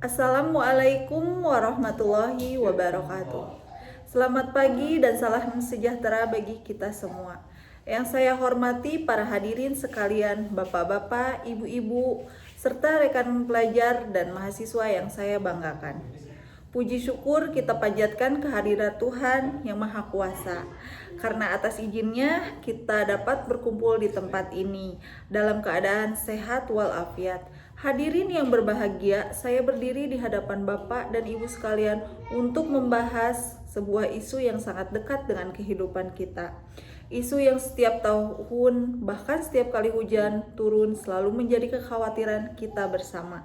Assalamualaikum warahmatullahi wabarakatuh. Selamat pagi dan salam sejahtera bagi kita semua. Yang saya hormati para hadirin sekalian, bapak-bapak, ibu-ibu, serta rekan pelajar dan mahasiswa yang saya banggakan. Puji syukur kita panjatkan kehadirat Tuhan yang Maha Kuasa. Karena atas izinnya kita dapat berkumpul di tempat ini dalam keadaan sehat walafiat. Hadirin yang berbahagia, saya berdiri di hadapan Bapak dan Ibu sekalian untuk membahas sebuah isu yang sangat dekat dengan kehidupan kita. Isu yang setiap tahun, bahkan setiap kali hujan turun selalu menjadi kekhawatiran kita bersama.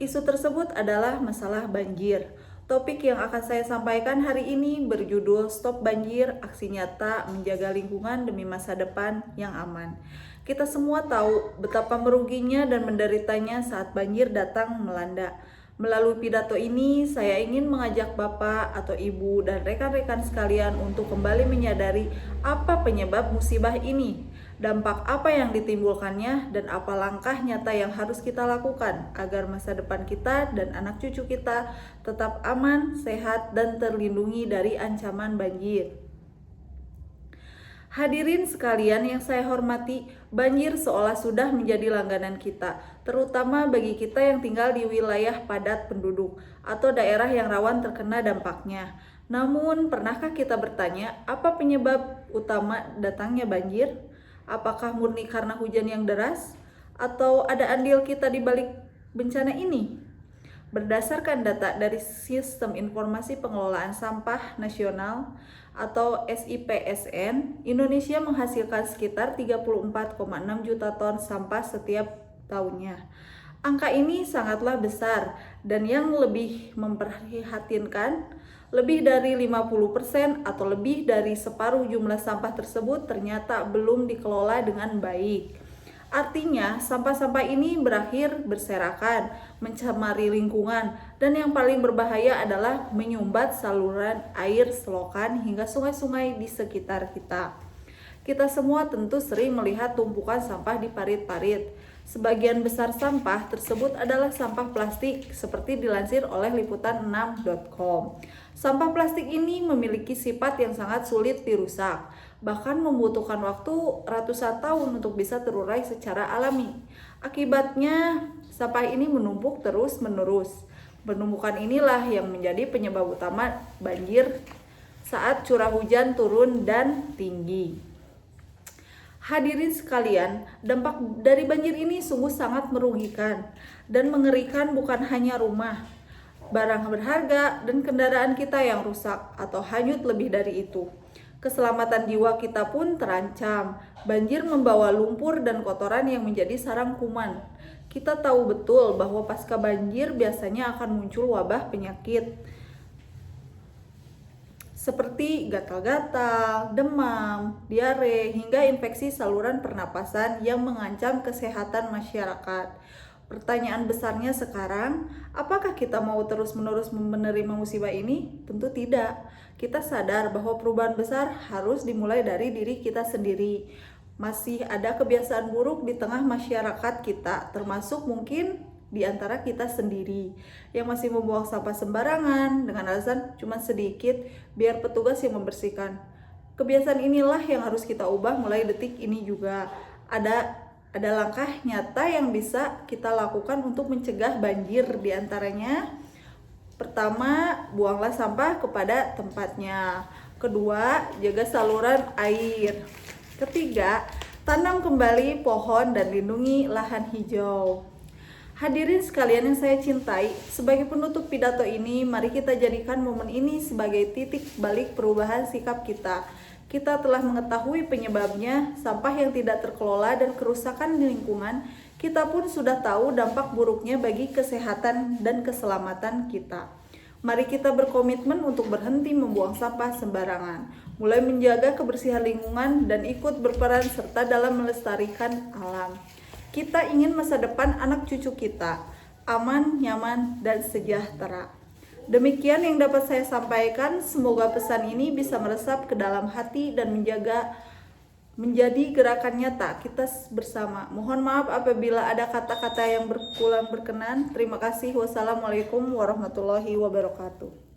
Isu tersebut adalah masalah banjir. Topik yang akan saya sampaikan hari ini berjudul Stop Banjir, Aksi Nyata Menjaga Lingkungan Demi Masa Depan yang Aman. Kita semua tahu betapa meruginya dan menderitanya saat banjir datang melanda. Melalui pidato ini, saya ingin mengajak Bapak atau Ibu dan rekan-rekan sekalian untuk kembali menyadari apa penyebab musibah ini, dampak apa yang ditimbulkannya, dan apa langkah nyata yang harus kita lakukan agar masa depan kita dan anak cucu kita tetap aman, sehat, dan terlindungi dari ancaman banjir. Hadirin sekalian yang saya hormati, banjir seolah sudah menjadi langganan kita, terutama bagi kita yang tinggal di wilayah padat penduduk atau daerah yang rawan terkena dampaknya. Namun, pernahkah kita bertanya, apa penyebab utama datangnya banjir? Apakah murni karena hujan yang deras? Atau ada andil kita di balik bencana ini? Berdasarkan data dari Sistem Informasi Pengelolaan Sampah Nasional atau SIPSN, Indonesia menghasilkan sekitar 34,6 juta ton sampah setiap tahunnya. Angka ini sangatlah besar dan yang lebih memprihatinkan, lebih dari 50% atau lebih dari separuh jumlah sampah tersebut ternyata belum dikelola dengan baik. Artinya, sampah-sampah ini berakhir berserakan, mencemari lingkungan, dan yang paling berbahaya adalah menyumbat saluran air selokan hingga sungai-sungai di sekitar kita. Kita semua tentu sering melihat tumpukan sampah di parit-parit. Sebagian besar sampah tersebut adalah sampah plastik, seperti dilansir oleh liputan6.com. Sampah plastik ini memiliki sifat yang sangat sulit dirusak, bahkan membutuhkan waktu ratusan tahun untuk bisa terurai secara alami. Akibatnya, sampah ini menumpuk terus-menerus. Penumpukan inilah yang menjadi penyebab utama banjir saat curah hujan turun dan tinggi. Hadirin sekalian, dampak dari banjir ini sungguh sangat merugikan dan mengerikan, bukan hanya rumah, barang berharga, dan kendaraan kita yang rusak atau hanyut. Lebih dari itu, keselamatan jiwa kita pun terancam. Banjir membawa lumpur dan kotoran yang menjadi sarang kuman. Kita tahu betul bahwa pasca banjir biasanya akan muncul wabah penyakit seperti gatal-gatal, demam, diare, hingga infeksi saluran pernapasan yang mengancam kesehatan masyarakat. Pertanyaan besarnya sekarang, apakah kita mau terus-menerus menerima musibah ini? Tentu tidak. Kita sadar bahwa perubahan besar harus dimulai dari diri kita sendiri. Masih ada kebiasaan buruk di tengah masyarakat kita, termasuk mungkin di antara kita sendiri yang masih membuang sampah sembarangan dengan alasan cuma sedikit biar petugas yang membersihkan. Kebiasaan inilah yang harus kita ubah mulai detik ini juga. Ada langkah nyata yang bisa kita lakukan untuk mencegah banjir, di antaranya: pertama, buanglah sampah kepada tempatnya. Kedua, jaga saluran air. Ketiga, tanam kembali pohon dan lindungi lahan hijau. Hadirin sekalian yang saya cintai, sebagai penutup pidato ini, mari kita jadikan momen ini sebagai titik balik perubahan sikap kita. Kita telah mengetahui penyebabnya, sampah yang tidak terkelola dan kerusakan lingkungan. Kita pun sudah tahu dampak buruknya bagi kesehatan dan keselamatan kita. Mari kita berkomitmen untuk berhenti membuang sampah sembarangan, mulai menjaga kebersihan lingkungan, dan ikut berperan serta dalam melestarikan alam. Kita ingin masa depan anak cucu kita aman, nyaman, dan sejahtera. Demikian yang dapat saya sampaikan. Semoga pesan ini bisa meresap ke dalam hati dan menjadi gerakan nyata kita bersama. Mohon maaf apabila ada kata-kata yang kurang berkenan. Terima kasih. Wassalamualaikum warahmatullahi wabarakatuh.